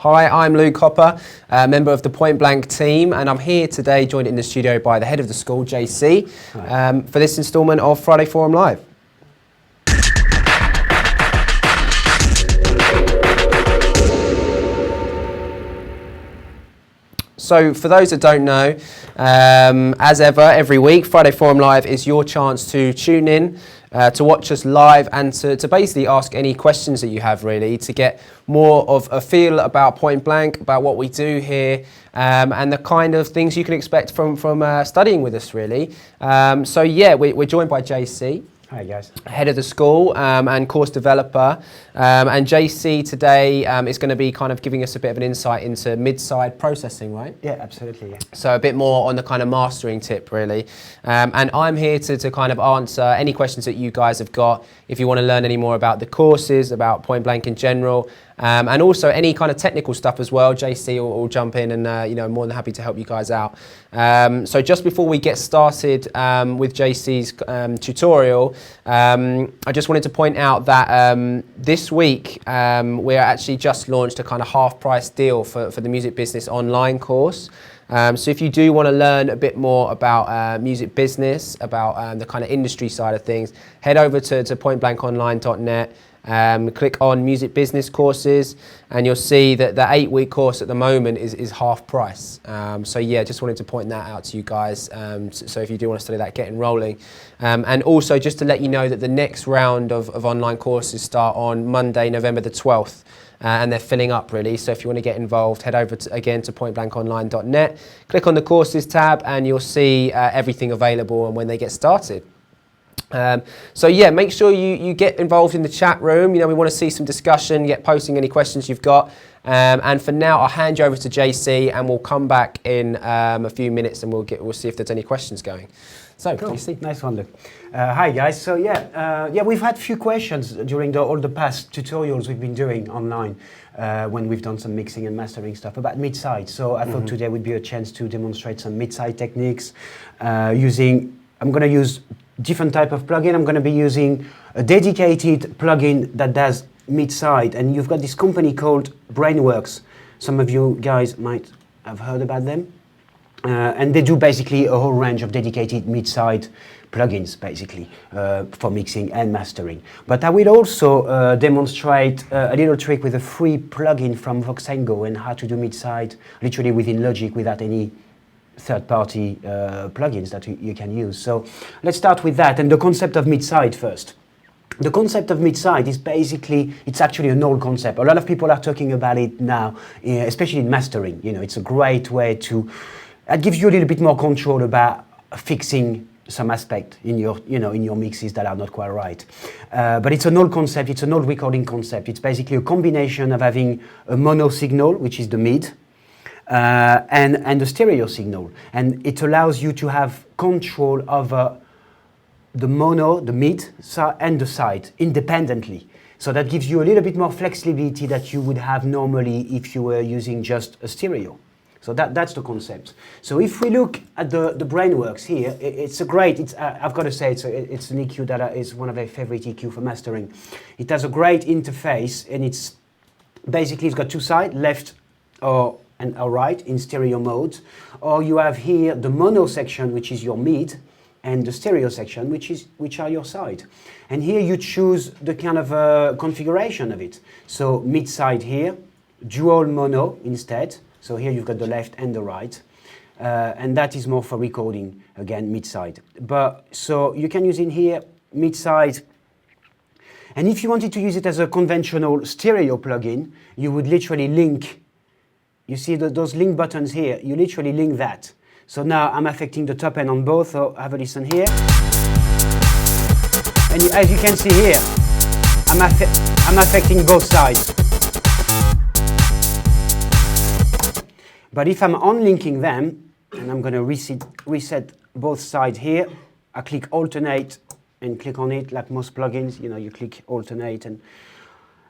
Hi, I'm Luke Hopper, member of the Point Blank team, and I'm here today joined in the studio by the head of the school, JC, for this instalment of Friday Forum Live. So for those that don't know, as ever, every week, Friday Forum Live is your chance to tune in, to watch us live and to basically ask any questions that you have, really, to get more of a feel about Point Blank, about what we do here, and the kind of things you can expect from studying with us, really. So yeah, we're joined by JC. Hi guys. Head of the school and course developer. And JC today is going to be kind of giving us a bit of an insight into mid-side processing, right? Yeah, absolutely. Yeah. So a bit more on the kind of mastering tip, really. And I'm here to kind of answer any questions that you guys have got. If you want to learn any more about the courses, about Point Blank in general, and also any kind of technical stuff as well, JC will jump in and, you know, more than happy to help you guys out. So just before we get started with JC's tutorial, I just wanted to point out that this week we're actually just launched a kind of half-price deal for the Music Business online course. So if you do want to learn a bit more about music business, about the kind of industry side of things, head over to pointblankonline.net. Click on Music Business courses and you'll see that the 8-week course at the moment is half price. So yeah, just wanted to point that out to you guys. So if you do want to study that, get enrolling. And also just to let you know that the next round of online courses start on Monday, November the 12th. And they're filling up, really. So if you want to get involved, head over again to pointblankonline.net. Click on the courses tab and you'll see everything available and when they get started. So yeah, make sure you get involved in the chat room. You know, we want to see some discussion, get posting any questions you've got. And for now, I'll hand you over to JC and we'll come back in a few minutes and we'll see if there's any questions going. So, cool. JC. Nice one, Luke. Hi guys. So yeah, we've had few questions during all the past tutorials we've been doing online when we've done some mixing and mastering stuff about mid-side. So I thought today would be a chance to demonstrate some mid-side techniques I'm going to use different type of plugin. I'm going to be using a dedicated plugin that does mid-side, and you've got this company called Brainworks. Some of you guys might have heard about them. And they do basically a whole range of dedicated mid-side plugins, basically, for mixing and mastering. But I will also demonstrate a little trick with a free plugin from Voxengo and how to do mid-side literally within Logic without any third-party plugins that you can use. So let's start with that and the concept of mid-side first. The concept of mid-side is basically, it's actually an old concept. A lot of people are talking about it now, especially in mastering. You know, it's a great way to, it gives you a little bit more control about fixing some aspect in your, in your mixes that are not quite right. But it's an old concept, it's an old recording concept. It's basically a combination of having a mono signal, which is the mid, and the stereo signal, and it allows you to have control over the mono, the mid, and the side independently. So that gives you a little bit more flexibility that you would have normally if you were using just a stereo. So that's the concept. So if we look at the Brainworks here, it's a great, I've got to say, it's an EQ that is one of my favorite EQ for mastering. It has a great interface, and it's basically, it's got two sides, left or right in stereo mode, or you have here the mono section, which is your mid, and the stereo section, which are your side. And here you choose the kind of configuration of it. So mid side here, dual mono instead. So here you've got the left and the right, and that is more for recording, again, mid side. But so you can use in here mid side. And if you wanted to use it as a conventional stereo plugin, you would literally link. You see those link buttons here, you literally link that. So now I'm affecting the top end on both, so have a listen here. And as you can see here, I'm affecting both sides. But if I'm unlinking them, and I'm going to reset both sides here, I click alternate and click on it like most plugins, you click alternate and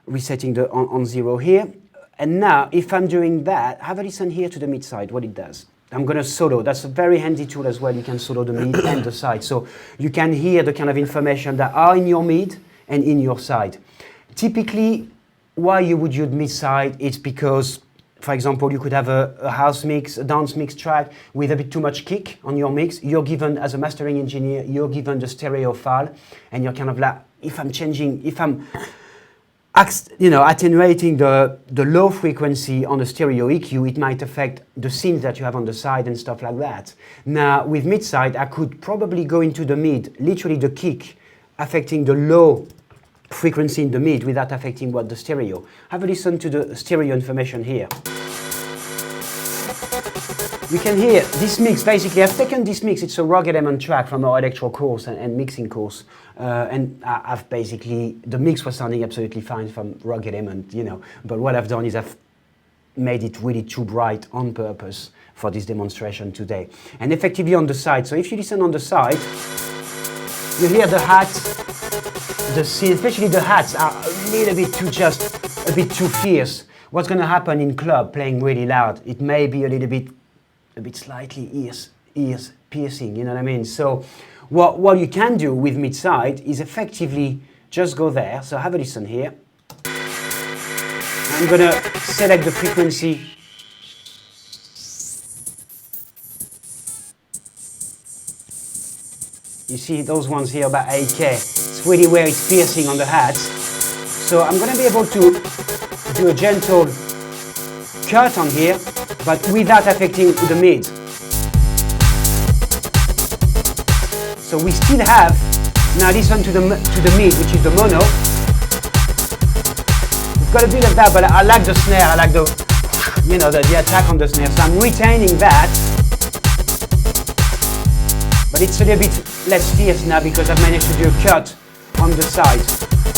resetting on 0 here. And now, if I'm doing that, have a listen here to the mid side, what it does. I'm going to solo. That's a very handy tool as well. You can solo the mid and the side. So you can hear the kind of information that are in your mid and in your side. Typically, why you would use mid side, it's because for example, you could have a house mix, a dance mix track with a bit too much kick on your mix. You're given, as a mastering engineer, you're given the stereo file, and you're kind of like, if I'm attenuating the low frequency on the stereo EQ, it might affect the scenes that you have on the side and stuff like that. Now, with mid-side, I could probably go into the mid, literally the kick, affecting the low frequency in the mid without affecting the stereo. Have a listen to the stereo information here. You can hear this mix. Basically, I've taken this mix. It's a Rogue Element track from our electro course and mixing course. And I've basically, the mix was sounding absolutely fine from Rogue Element, you know. But what I've done is I've made it really too bright on purpose for this demonstration today. And effectively on the side. So if you listen on the side, you hear the hats, the scene, especially the hats are a little bit too, just a bit too fierce. What's going to happen in club playing really loud? It may be a bit slightly ears piercing, you know what I mean? So what you can do with mid-side is effectively just go there. So have a listen here. I'm going to select the frequency. You see those ones here about 8K. It's really where it's piercing on the hats. So I'm going to be able to do a gentle cut on here, but without affecting the mid. So we still have, now listen to the mid, which is the mono. We've got a bit of that, but I like the snare, I like the attack on the snare. So I'm retaining that, but it's a little bit less fierce now because I've managed to do a cut on the side,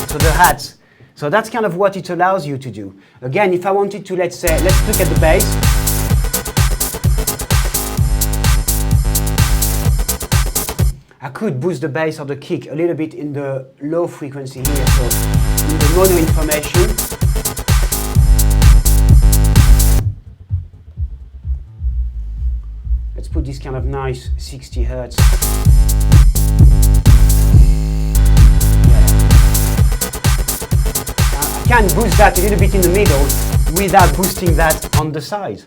so the hats. So that's kind of what it allows you to do. Again, if I wanted to, let's look at the bass. I could boost the bass or the kick a little bit in the low frequency here, so in the mono information. Let's put this kind of nice 60 Hertz. I can boost that a little bit in the middle without boosting that on the side.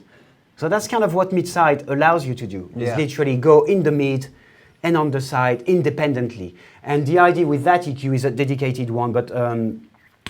So that's kind of what mid-side allows you to do. Is literally go in the mid and on the side independently. And the idea with that EQ is a dedicated one, but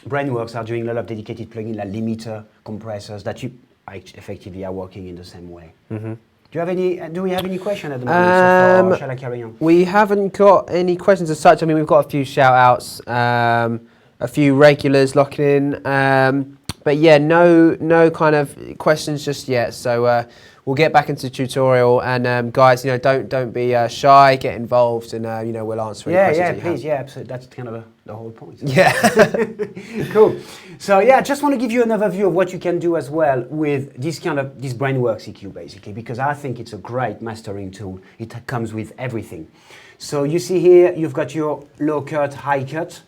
Brainworks are doing a lot of dedicated plugins like limiter, compressors that you effectively are working in the same way. Mm-hmm. Do we have any questions at the moment so far, or shall I carry on? We haven't got any questions as such. I mean, we've got a few shout outs, a few regulars locking in, but yeah, no kind of questions just yet. So we'll get back into the tutorial, and guys, don't be shy, get involved, and we'll answer any questions. Yeah, please, absolutely. That's kind of the whole point. Yeah. Cool. So I just want to give you an overview of what you can do as well with this Brainworks EQ, basically, because I think it's a great mastering tool. It comes with everything. So you see here, you've got your low cut, high cut,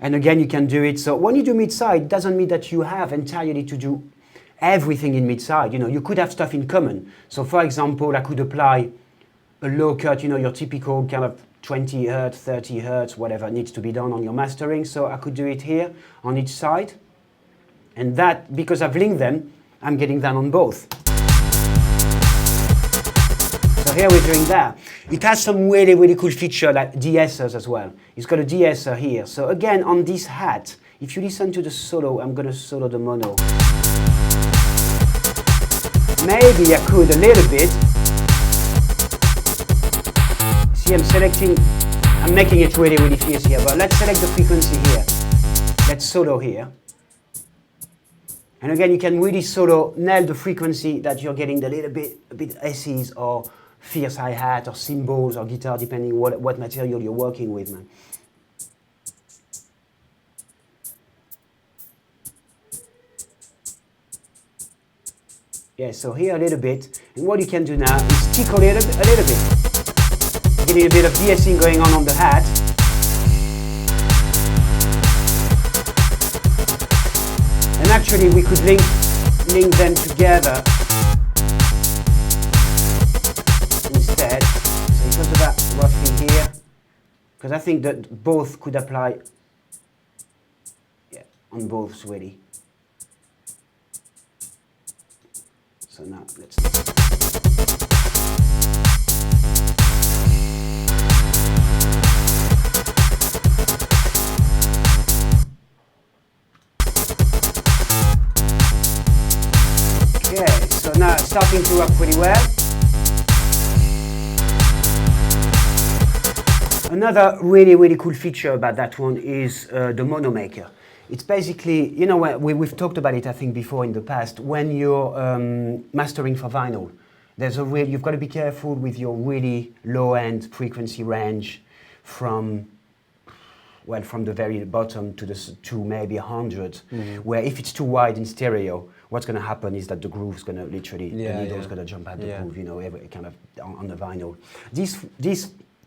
and again, you can do it. So when you do mid-side, it doesn't mean that you have entirely to do everything in mid-side. You could have stuff in common. So for example, I could apply a low cut, your typical kind of 20 Hertz, 30 Hertz, whatever needs to be done on your mastering. So I could do it here on each side. And that, because I've linked them, I'm getting that on both. So here we're doing that. It has some really, really cool feature like de-essers as well. It's got a de-esser here. So again, on this hat, if you listen to the solo, I'm going to solo the mono. Maybe I could a little bit. See, I'm making it really, really fierce here, but let's select the frequency here. Let's solo here. And again, you can really solo nail the frequency that you're getting, the little bit, a bit S's or fierce hi-hat or cymbals or guitar, depending what material you're working with, man. Yeah, so here a little bit, and what you can do now is tick a little bit. Getting a bit of de-essing going on the hat. And actually we could link them together instead. So it goes about roughly here, because I think that both could apply on both really. So now let's. Okay, so now it's starting to work pretty well. Another really cool feature about that one is the mono maker. It's basically, you know, we've talked about it I think before in the past, when you're mastering for vinyl, you've got to be careful with your really low-end frequency range from the very bottom to maybe 100, where if it's too wide in stereo, what's going to happen is that the groove's going to literally, the needle's going to jump out the groove, you know, every kind of on the vinyl. This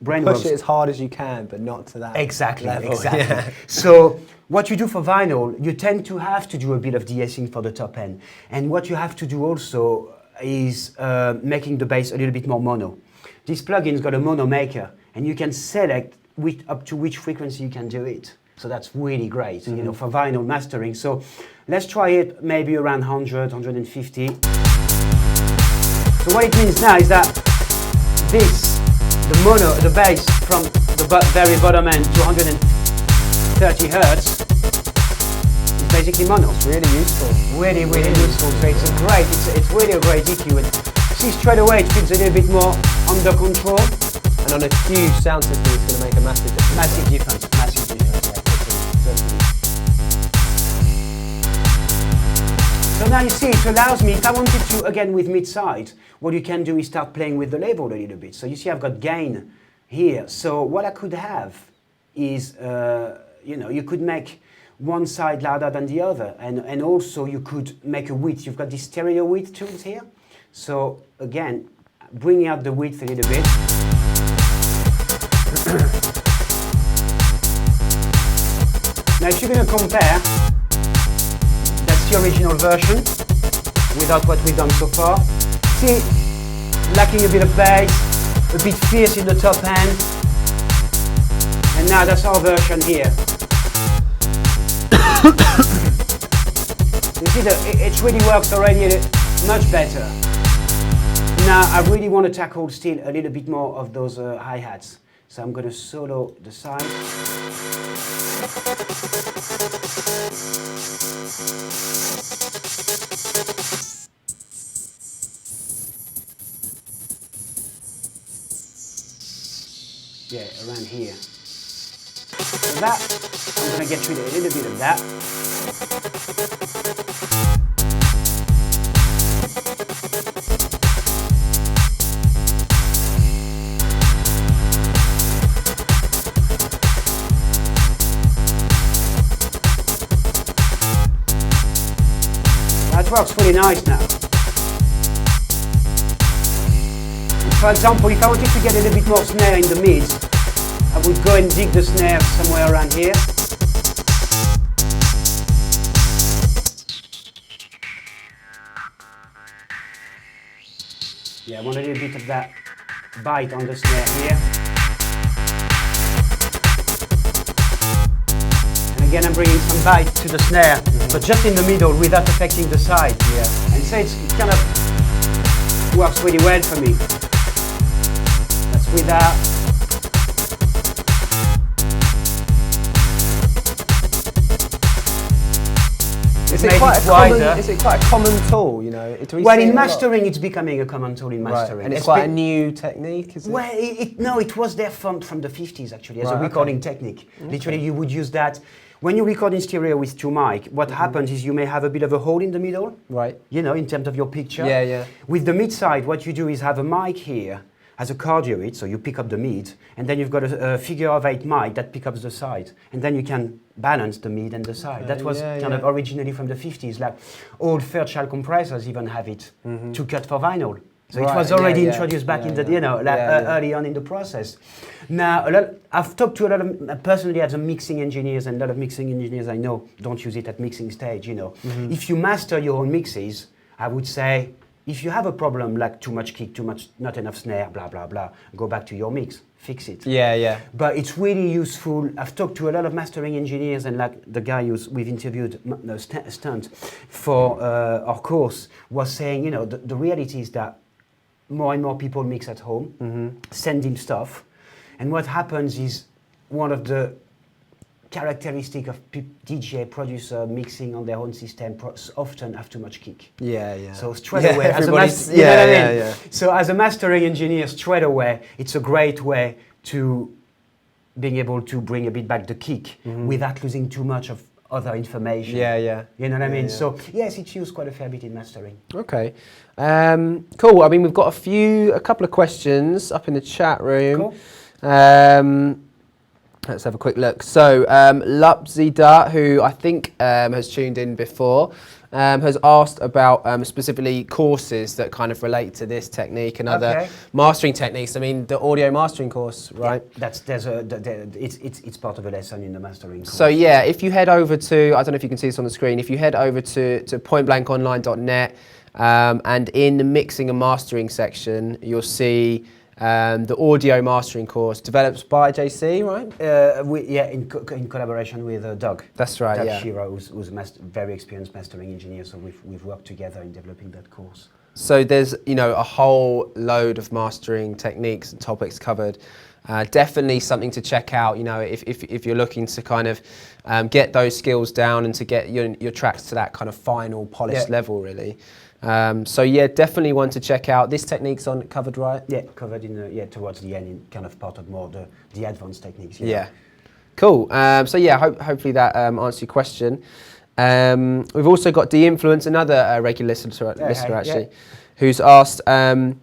push it as hard as you can, but not to that level. Exactly. Yeah. So what you do for vinyl, you tend to have to do a bit of de-essing for the top end. And what you have to do also is making the bass a little bit more mono. This plugin's got a mono maker, and you can select up to which frequency you can do it. So that's really great, you know, for vinyl mastering. So let's try it maybe around 100, 150. So what it means now is that the bass from the very bottom end to 130 hertz is basically mono. It's really useful. Really useful. So it's really a great EQ. And see, straight away it feels a little bit more under control. And on a huge sound system, it's going to make a massive difference. Massive difference, yeah, totally. So now you see, it allows me, if I wanted to, again with mid-side, what you can do is start playing with the level a little bit. So you see I've got gain here. So what I could have is, you know, you could make one side louder than the other. And also you could make a width. You've got these stereo width tools here. So again, bring out the width a little bit. Now if you're going to compare, that's the original version without what we've done so far. See, lacking a bit of bass, a bit fierce in the top end, and now that's our version here. You see that it really works already much better. Now I really want to tackle still a little bit more of those hi-hats. So I'm going to solo the side. Yeah, around here. So that, I'm going to get rid of a little bit of that. That works really nice now. For example, if I wanted to get a little bit more snare in the mids, I would go and dig the snare somewhere around here. Yeah, I want a little bit of that bite on the snare here. And again, I'm bringing some bite to the snare, but just in the middle without affecting the side. Yeah. And so it kind of works really well for me. That's without. Is it quite a common tool, you know? Well, in mastering, it's becoming a common tool in mastering. Right. And it's quite a new technique, is it? Well, no, it was there from the 50s, actually, as a recording technique. Okay. Literally, you would use that. When you record in stereo with two mic, what happens is you may have a bit of a hole in the middle. Right. You know, in terms of your picture. Yeah, yeah. With the mid side, what you do is have a mic here as a cardioid, so you pick up the mid, and then you've got a figure of 8 mic that picks up the side, and then you can balance the mid and the side. That was kind of originally from the 50s, like old third channel compressors even have it to cut for vinyl. So it was already introduced back in the, you know, early on in the process. Now, I've talked to a lot of, personally as a mixing engineers, and a lot of mixing engineers I know don't use it at mixing stage, you know. If you master your own mixes, I would say If you have a problem like too much kick, not enough snare, blah, blah, blah, go back to your mix, fix it. Yeah, yeah. But it's really useful. I've talked to a lot of mastering engineers, and like the guy we've interviewed, Stunt, for our course, was saying, you know, the reality is that more and more people mix at home, send him stuff. And what happens is one of the characteristic of DJ producer mixing on their own system often have too much kick. Yeah, yeah. So straight away, as a So as a mastering engineer, straight away, it's a great way to being able to bring a bit back the kick without losing too much of other information. Yeah, yeah. You know what I mean? Yeah. So yes, it's used quite a fair bit in mastering. Okay. Cool. I mean, we've got a couple of questions up in the chat room. Cool. Let's have a quick look. So, Lupzida, who I think has tuned in before, has asked about specifically courses that kind of relate to this technique and other mastering techniques. I mean, the audio mastering course, right? Yeah, it's part of a lesson in the mastering course. So yeah, if you head over to, I don't know if you can see this on the screen, if you head over to pointblankonline.net and in the mixing and mastering section, you'll see the audio mastering course developed by JC, right? In collaboration with Doug. That's right, Doug yeah. Shiro, who's a very experienced mastering engineer, so we've worked together in developing that course. So there's, you know, a whole load of mastering techniques and topics covered. Definitely something to check out, you know, if you're looking to kind of get those skills down and to get your tracks to that kind of final polished level, really. So yeah, definitely one to check out. This technique's covered, right? Yeah, covered in towards the end, in kind of part of more the advanced techniques. Yeah, cool. So yeah, hopefully that answers your question. We've also got De-Influence, another regular listener actually, who's asked how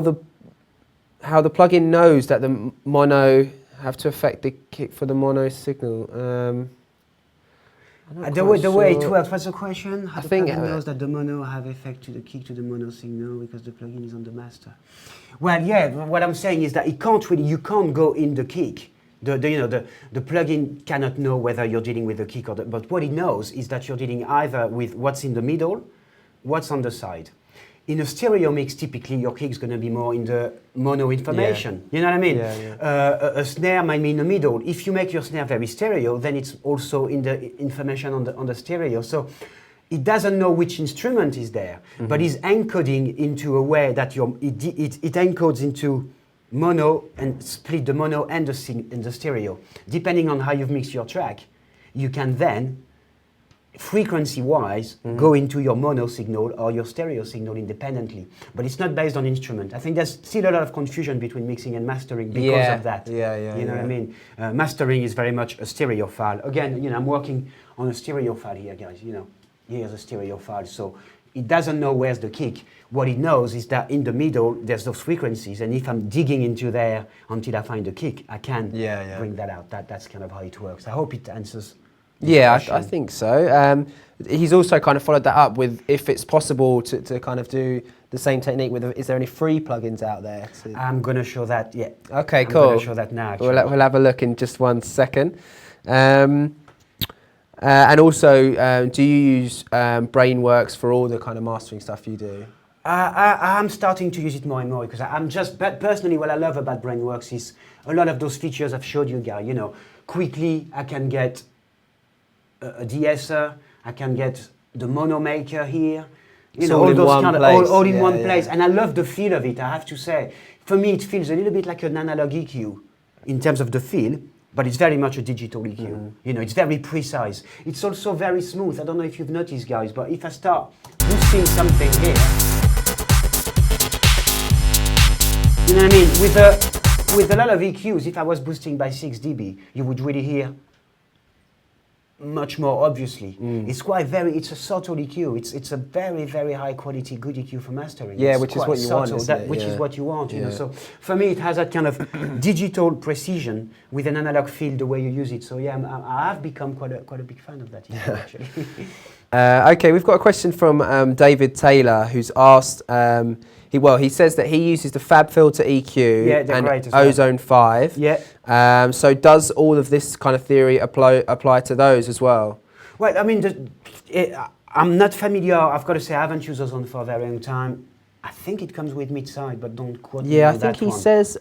the plugin knows that the mono have to affect the kick for the mono signal. The way it works, what's the question? How the plugin knows that the mono have effect to the kick to the mono signal because the plugin is on the master. Well, yeah, what I'm saying is that you can't go in the kick. The plugin cannot know whether you're dealing with the kick but what it knows is that you're dealing either with what's in the middle, what's on the side. In a stereo mix, typically your kick is going to be more in the mono information. You know what I mean? A snare might be in the middle. If you make your snare very stereo, then it's also in the information on the stereo. So it doesn't know which instrument is there, but it's encoding into a way that it encodes into mono and split the mono and the stereo. Depending on how you've mixed your track, you can then frequency-wise, go into your mono signal or your stereo signal independently. But it's not based on instrument. I think there's still a lot of confusion between mixing and mastering because of that. You know what I mean? Mastering is very much a stereo file. Again, you know, I'm working on a stereo file here, guys. You know, here's a stereo file. So it doesn't know where's the kick. What it knows is that in the middle, there's those frequencies. And if I'm digging into there until I find the kick, I can bring that out. That's kind of how it works. I hope it answers. Yeah, I think so. He's also kind of followed that up with if it's possible to kind of do the same technique with, is there any free plugins out there? I'm going to show that, Okay, cool. I'm going to show that now, actually. We'll have a look in just 1 second. And also, do you use Brainworks for all the kind of mastering stuff you do? I'm starting to use it more and more because personally what I love about Brainworks is a lot of those features I've showed you guys. You know, quickly I can get a de-esser, I can get the mono maker here, all in one place. And I love the feel of it, I have to say. For me, it feels a little bit like an analog EQ in terms of the feel, but it's very much a digital EQ. You know, it's very precise. It's also very smooth. I don't know if you've noticed, guys, but if I start boosting something here, you know what I mean? With a lot of EQs, if I was boosting by 6 dB, you would really hear much more obviously. It's a subtle EQ. It's a very, very high quality, good EQ for mastering. Yeah, which is what you want, which is what you want, you know. So for me, it has that kind of digital precision with an analog feel the way you use it. So yeah, I have become quite a big fan of that EQ, actually. Okay, we've got a question from David Taylor, who's asked. He says that he uses the Fab Filter EQ and Ozone 5. Yeah. So does all of this kind of theory apply to those as well? Well, I mean, I'm not familiar. I've got to say, I haven't used Ozone for a very long time. I think it comes with mid-side, but don't quote me Yeah, on I think that he one. says.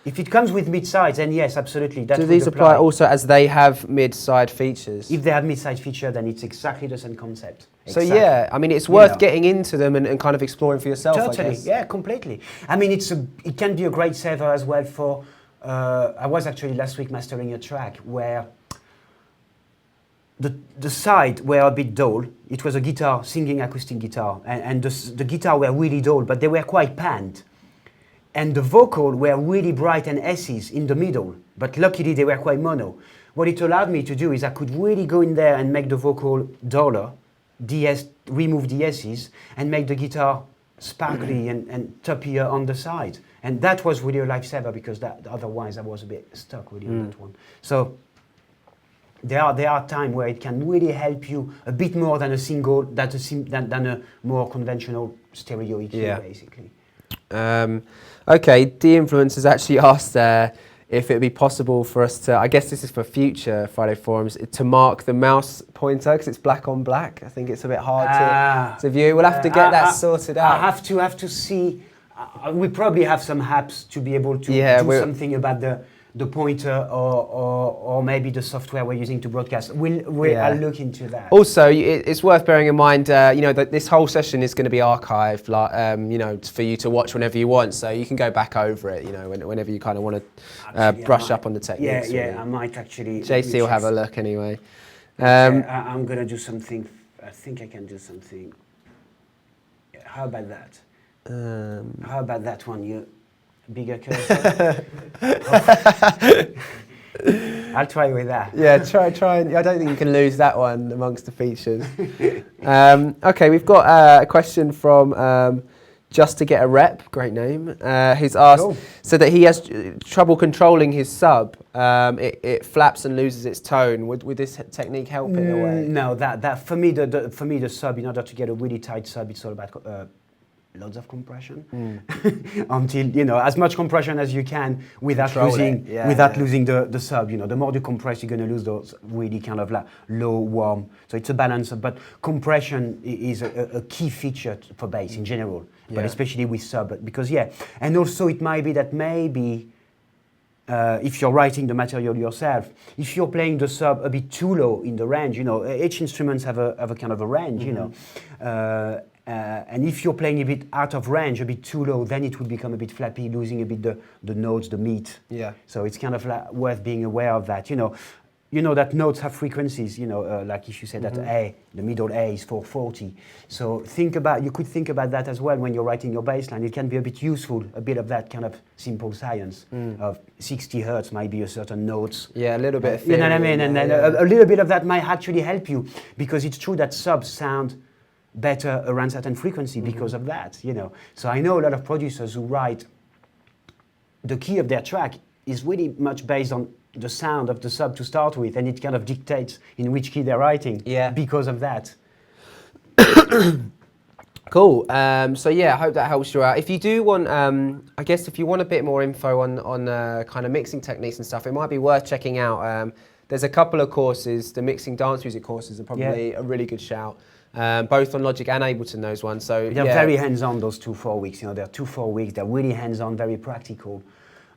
If it comes with mid-sides, then yes, absolutely. That Do would these apply also as they have mid-side features? If they have mid-side feature, then it's exactly the same concept. So Exactly. yeah, I mean, it's You worth know. getting into them and kind of exploring for yourself. I Totally, guess. yeah, completely. I mean, it can be a great saver as well for. I was actually last week mastering a track where the side were a bit dull. It was a guitar, singing acoustic guitar, and the guitar were really dull, but they were quite panned. And the vocal were really bright and S's in the middle, but luckily they were quite mono. What it allowed me to do is I could really go in there and make the vocal duller, remove the S's, and make the guitar sparkly and toppier on the side. And that was really a lifesaver because otherwise I was a bit stuck really on that one. So there are times where it can really help you a bit more than a single, than a more conventional stereo EQ, basically. Okay, D-Influence has actually asked if it would be possible for us to, I guess this is for future Friday forums, to mark the mouse pointer because it's black on black. I think it's a bit hard to view. We'll have to get that sorted out. I have to see. We probably have some apps to be able to do something about the pointer or maybe the software we're using to broadcast. I'll look into that. Also, it's worth bearing in mind, that this whole session is going to be archived, for you to watch whenever you want. So you can go back over it, whenever you kind of want to brush up on the techniques. Yeah, I might actually. JC will have a look anyway. I'm going to do something. I think I can do something. How about that? How about that one? You bigger cursor. I'll try with that. Yeah, try. I don't think you can lose that one amongst the features. Okay, we've got a question from Just to Get a Rep, great name. Who's asked, said that he has trouble controlling his sub. It flaps and loses its tone. Would this technique help in a way? No, that for me the sub, in order to get a really tight sub, it's all about loads of compression until as much compression as you can without losing the sub. The more you compress, you're going to lose those really kind of like low warm. So it's a balance. But compression is a key feature for bass in general, but especially with sub. Because and also it might be that if you're writing the material yourself, if you're playing the sub a bit too low in the range, each instruments have a kind of a range, and if you're playing a bit out of range, a bit too low, then it will become a bit flappy, losing a bit the notes, the meat. Yeah. So it's kind of like worth being aware of that. That notes have frequencies. Like if you say that A, the middle A is 440. So you could think about that as well when you're writing your bass line. It can be a bit useful, a bit of that kind of simple science of 60 hertz might be a certain notes. Yeah, a little bit of theory. You know what I mean? And then a little bit of that might actually help you because it's true that subs sound better around certain frequency because of that, So I know a lot of producers who write the key of their track is really much based on the sound of the sub to start with, and it kind of dictates in which key they're writing because of that. Cool. So I hope that helps you out. If you do want, I guess if you want a bit more info on kind of mixing techniques and stuff, it might be worth checking out. There's a couple of courses. The mixing dance music courses are probably a really good shout. Both on Logic and Ableton, those ones. So they're very hands-on, those 2-4 weeks. They're 2-4 weeks. They're really hands-on, very practical,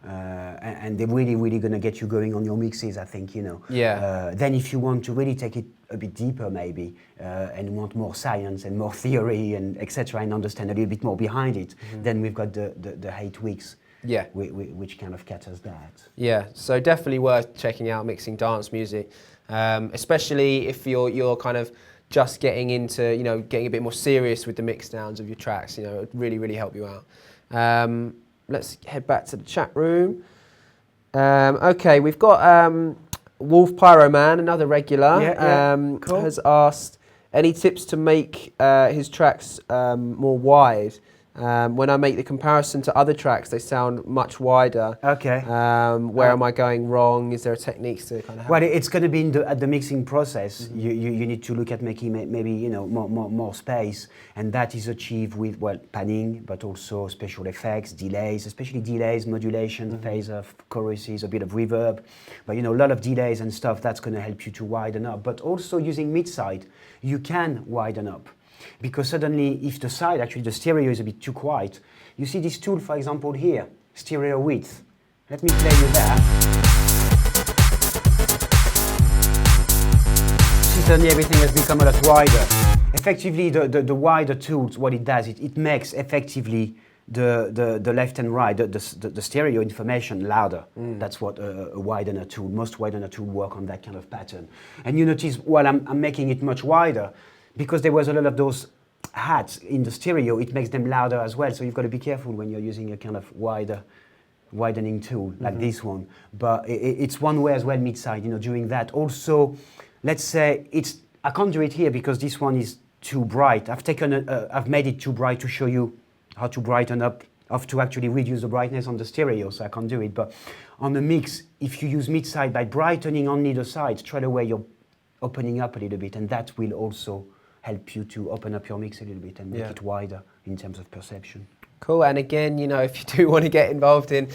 and they're really, really going to get you going on your mixes, I think. Then if you want to really take it a bit deeper, maybe, and want more science and more theory and etc., and understand a little bit more behind it, then we've got the 8 weeks. Yeah, which kind of caters that. Yeah, so definitely worth checking out mixing dance music, especially if you're kind of just getting into, getting a bit more serious with the mix downs of your tracks, it would really, really help you out. Let's head back to the chat room. Okay, we've got Wolf Pyroman, another regular, has asked, any tips to make his tracks more wide? When I make the comparison to other tracks, they sound much wider. Okay. Where am I going wrong? Is there techniques to kind of help? Well, it's going to be at the mixing process. You need to look at making maybe more space, and that is achieved with panning, but also special effects, delays, especially delays, modulation, phase of choruses, a bit of reverb, but a lot of delays and stuff. That's going to help you to widen up. But also using mid-side, you can widen up. Because suddenly, if the side, actually the stereo is a bit too quiet, you see this tool, for example, here, stereo width. Let me play you that. See, suddenly everything has become a lot wider. Effectively, the wider tools, what it does, it makes effectively the left and right, the stereo information louder. That's what a widener tool, most widener tool work on that kind of pattern. And you notice, while I'm making it much wider, because there was a lot of those hats in the stereo, it makes them louder as well. So you've got to be careful when you're using a kind of widening tool like this one. But it's one way as well, mid-side, doing that. Also, let's say I can't do it here because this one is too bright. I've made it too bright to show you how to brighten up, to actually reduce the brightness on the stereo, so I can't do it. But on the mix, if you use mid-side by brightening only the sides, straight away you're opening up a little bit, and that will also help you to open up your mix a little bit and make it wider in terms of perception. Cool, and again, if you do want to get involved in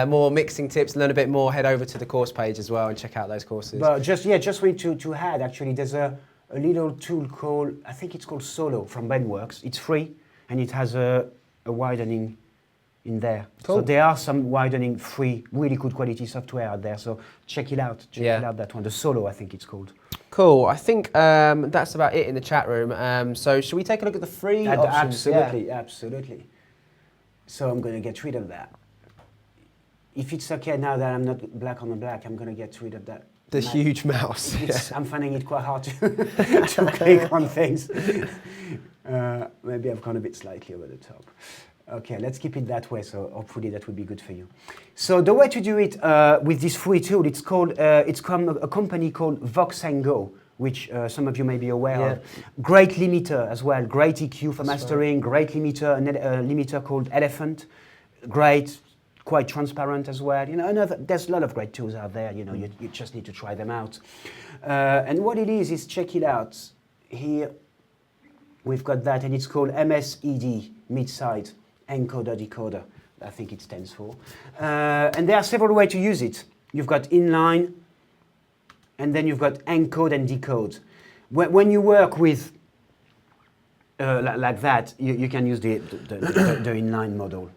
more mixing tips, learn a bit more, head over to the course page as well and check out those courses. But just want to add, actually, there's a little tool called, I think it's called Solo from Bandworks. It's free, and it has a widening in there. Cool. So there are some widening free, really good quality software out there. So check it out. Check it out, that one. The Solo, I think it's called. Cool. I think that's about it in the chat room. So should we take a look at the free options? Absolutely. So I'm going to get rid of that. If it's okay now that I'm not black on the black, I'm going to get rid of that. The huge mouse. I'm finding it quite hard to click on things. Maybe I've gone a bit slightly over the top. Okay, let's keep it that way, so hopefully that will be good for you. So the way to do it with this free tool, it's from a company called Vox & Go, which some of you may be aware of. Great limiter as well, great EQ for mastering, great limiter, a limiter called Elephant, great, quite transparent as well. There's a lot of great tools out there, you just need to try them out. And what it is check it out. Here we've got that, and it's called MSED, mid-side encoder decoder, I think it stands for. And there are several ways to use it. You've got inline, and then you've got encode and decode. When you work with like that, you can use the inline model.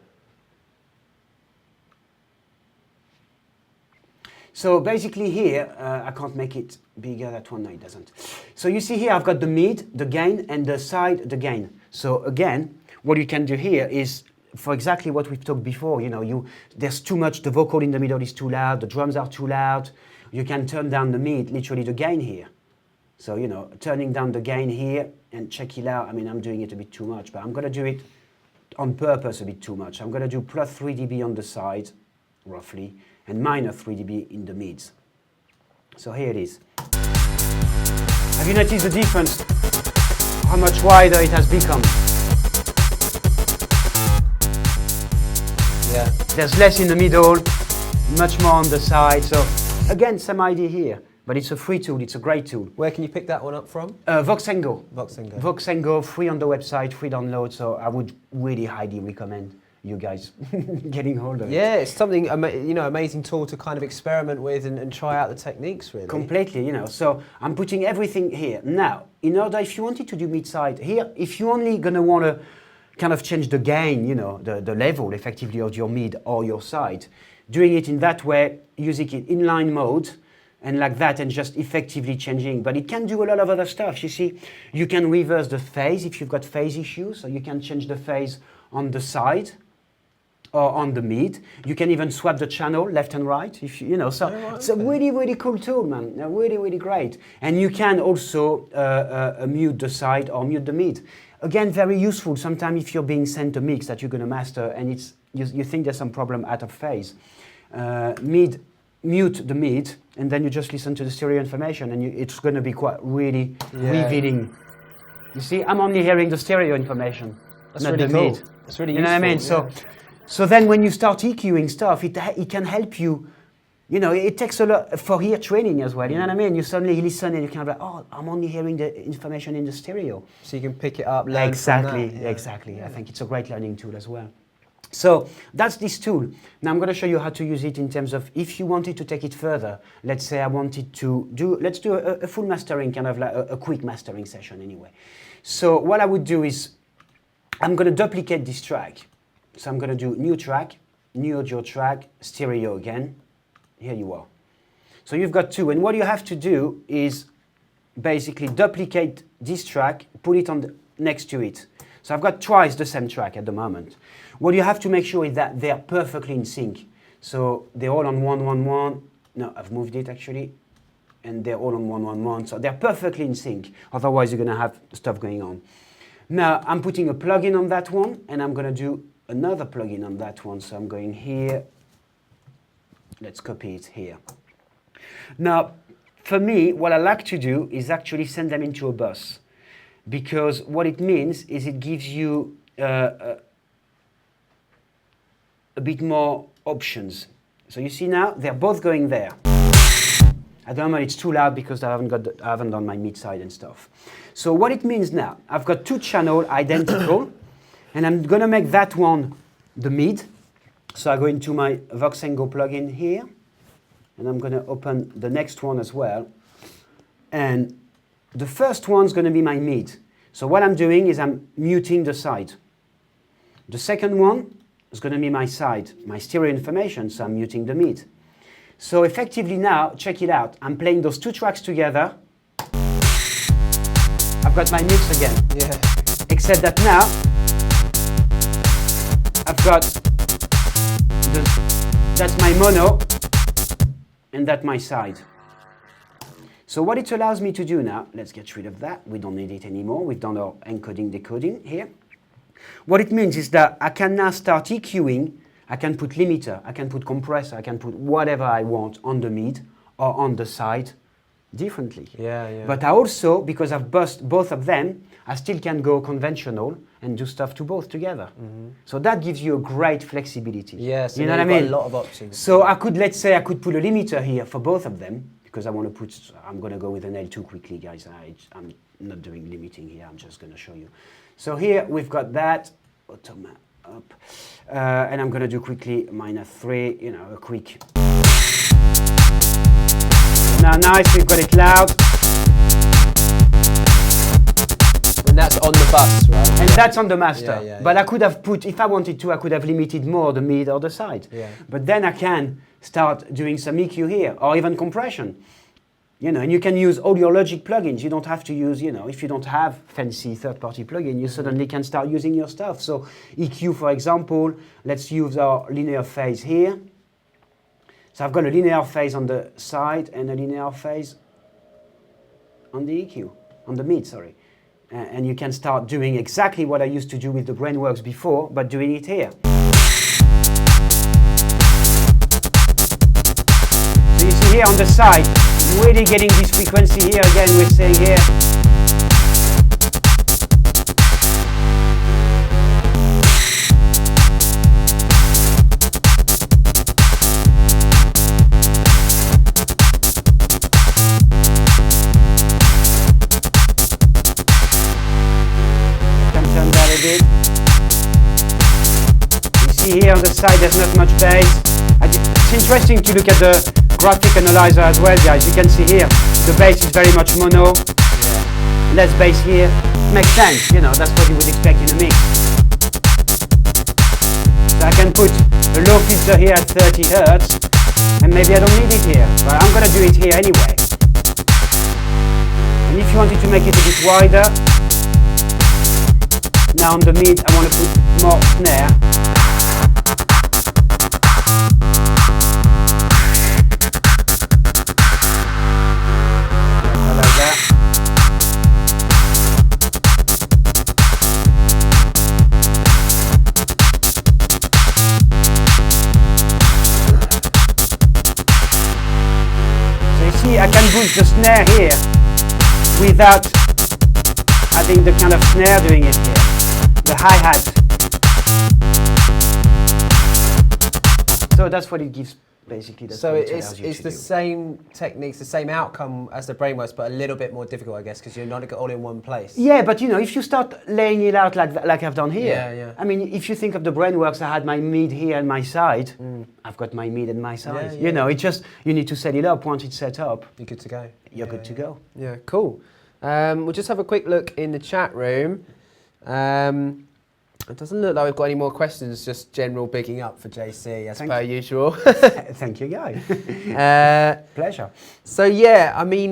So basically here, I can't make it bigger, that one, no it doesn't. So you see here I've got the mid, the gain, and the side, the gain. So again, what you can do here is, for exactly what we've talked before, there's too much, the vocal in the middle is too loud, the drums are too loud, you can turn down the mid, literally the gain here. So, turning down the gain here, and check it out, I'm doing it a bit too much, but I'm going to do it on purpose a bit too much. I'm going to do plus 3 dB on the side, roughly, and minus 3 dB in the mids. So here it is. Have you noticed the difference? How much wider it has become? Yeah. There's less in the middle, much more on the side. So again, same idea here, but it's a free tool. It's a great tool. Where can you pick that one up from? Vox & Go. Vox & Go. Vox & Go, free on the website, free download. So I would really highly recommend you guys getting hold of it. Yeah, it's something, amazing tool to kind of experiment with and try out the techniques, really. Completely, So I'm putting everything here. Now, in order, if you wanted to do mid-side here, if you're only going to want to kind of change the gain, the level effectively of your mid or your side, doing it in that way, using it in inline mode, and like that, and just effectively changing. But it can do a lot of other stuff. You see, you can reverse the phase if you've got phase issues, so you can change the phase on the side or on the mid. You can even swap the channel left and right, if so it's a really, really cool tool, man. Really, really great. And you can also mute the side or mute the mid. Again, very useful. Sometimes if you're being sent a mix that you're going to master and you think there's some problem out of phase, mute the mid, and then you just listen to the stereo information, and it's going to be quite really revealing. You see, I'm only hearing the stereo information. That's not really the cool. mid. That's really You know what I mean? useful, So then when you start EQing stuff, it can help you. You know, it takes a lot for ear training as well. You know what I mean? You suddenly listen and you kind of like, oh, I'm only hearing the information in the stereo. So you can pick it up, learn Exactly, from that. exactly. Yeah. I think it's a great learning tool as well. So that's this tool. Now I'm going to show you how to use it in terms of if you wanted to take it further. Let's say I wanted to let's do a full mastering, kind of like a quick mastering session anyway. So what I would do is I'm going to duplicate this track. So I'm going to do new track, new audio track, stereo again. Here you are. So you've got two, and what you have to do is basically duplicate this track, put it on next to it. So I've got twice the same track at the moment. What you have to make sure is that they're perfectly in sync. So they're all on 111. No, I've moved it actually. And they're all on 111. So they're perfectly in sync. Otherwise, you're going to have stuff going on. Now, I'm putting a plugin on that one, and I'm going to do another plugin on that one. So I'm going here. Let's copy it here. Now, for me, what I like to do is actually send them into a bus. Because what it means is it gives you a bit more options. So you see now, they're both going there. At the moment, it's too loud because I haven't done my mid side and stuff. So what it means now, I've got two channels identical, and I'm going to make that one the mid. So I go into my Voxengo plugin here, and I'm going to open the next one as well. And the first one's going to be my mid. So what I'm doing is I'm muting the side. The second one is going to be my side, my stereo information, so I'm muting the mid. So effectively now, check it out. I'm playing those two tracks together. I've got my mix again. Yeah. Except that now, I've got that's my mono, and that's my side. So what it allows me to do now, let's get rid of that. We don't need it anymore. We've done our encoding, decoding here. What it means is that I can now start EQing. I can put limiter, I can put compressor, I can put whatever I want on the mid or on the side differently. Yeah. But I also, because I've bussed both of them, I still can go conventional and do stuff to both together. So that gives you a great flexibility. Yeah, so you know what I you've got mean? a lot of options. So I could, let's say I could put a limiter here for both of them, because I want to put, I'm going to go with an L2 quickly, guys. I'm not doing limiting here, I'm just going to show you. So here we've got that, automat up, and I'm going to do quickly -3, you know, a quick. Now nice, we've got it loud. And that's on the bus, right? And that's on the master. Yeah, but I could have put, if I wanted to, I could have limited more the mid or the side. Yeah. But then I can start doing some EQ here, or even compression. You know, and you can use all your Logic plugins. You don't have to use, you know, if you don't have fancy third-party plugin, you suddenly can start using your stuff. So EQ, for example, let's use our linear phase here. So I've got a linear phase on the side and a linear phase on the EQ, on the mid, sorry. And you can start doing exactly what I used to do with the Brainworks before, but doing it here. So you see here on the side, really getting this frequency here again, we're saying here. Can turn that a bit. You see here on the side there's not much bass. It's interesting to look at the graphic analyzer as well, guys. You can see here the bass is very much mono, less bass here. Makes sense, you know, that's what you would expect in a mix. So I can put a low filter here at 30 Hertz, and maybe I don't need it here, but I'm gonna do it here anyway. And if you wanted to make it a bit wider, now on the mid I want to put more snare. I can boost the snare here without having the kind of snare doing it here. the hi-hat. So that's what it gives, basically. That's So what it allows you it's to the do. same techniques, the same outcome as the brainworks, but a little bit more difficult, I guess, because you're not all in one place. Yeah, but you know, if you start laying it out like I've done here, Yeah. I mean, if you think of the brainworks, I had my mid here and my side. I've got my mid and my side. Yeah. You know, it's just, you need to set it up. Once it's set up, You're good to go. you're good to go. Yeah, cool. We'll just have a quick look in the chat room. It doesn't look like we've got any more questions, just general bigging up for JC, as per usual. Thank you, guys. Pleasure. So yeah, I mean,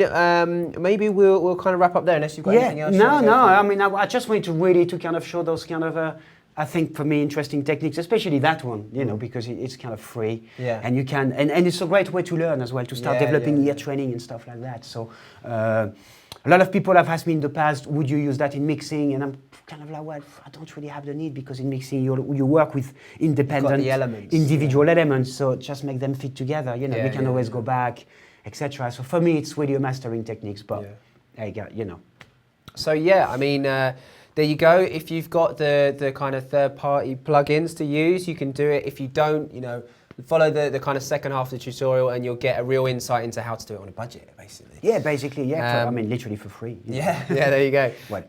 maybe we'll kind of wrap up there, unless you've got anything else. No. I mean, I just wanted to really to kind of show those kind of, I think for me, interesting techniques, especially that one, you know, because it's kind of free. Yeah. And you can, and it's a great way to learn as well, to start developing ear training and stuff like that. So a lot of people have asked me in the past, would you use that in mixing? And I'm kind of like, well, I don't really have the need, because in mixing you work with independent, individual elements, so just make them fit together. You know, we can always go back, etc. So for me, it's really a mastering techniques, but you know. So yeah, I mean, there you go. If you've got the kind of third-party plugins to use, you can do it. If you don't, you know, follow the kind of second half of the tutorial, and you'll get a real insight into how to do it on a budget, basically. Yeah, basically, yeah. I mean, literally for free. Yeah, there you go. Right.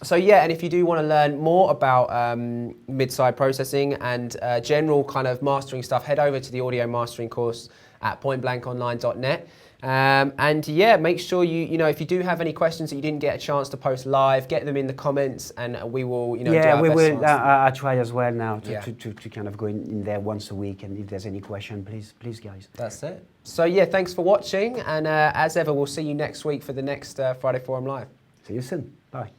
So yeah, and if you do want to learn more about mid-side processing and general kind of mastering stuff, head over to the audio mastering course at pointblankonline.net. And yeah, make sure you know, if you do have any questions that you didn't get a chance to post live, get them in the comments, and we will, you know, do our we best will. to answer I try as well now to kind of go in there once a week, and if there's any question, please, guys. That's it. So yeah, thanks for watching, and as ever, we'll see you next week for the next Friday Forum Live. See you soon. Bye.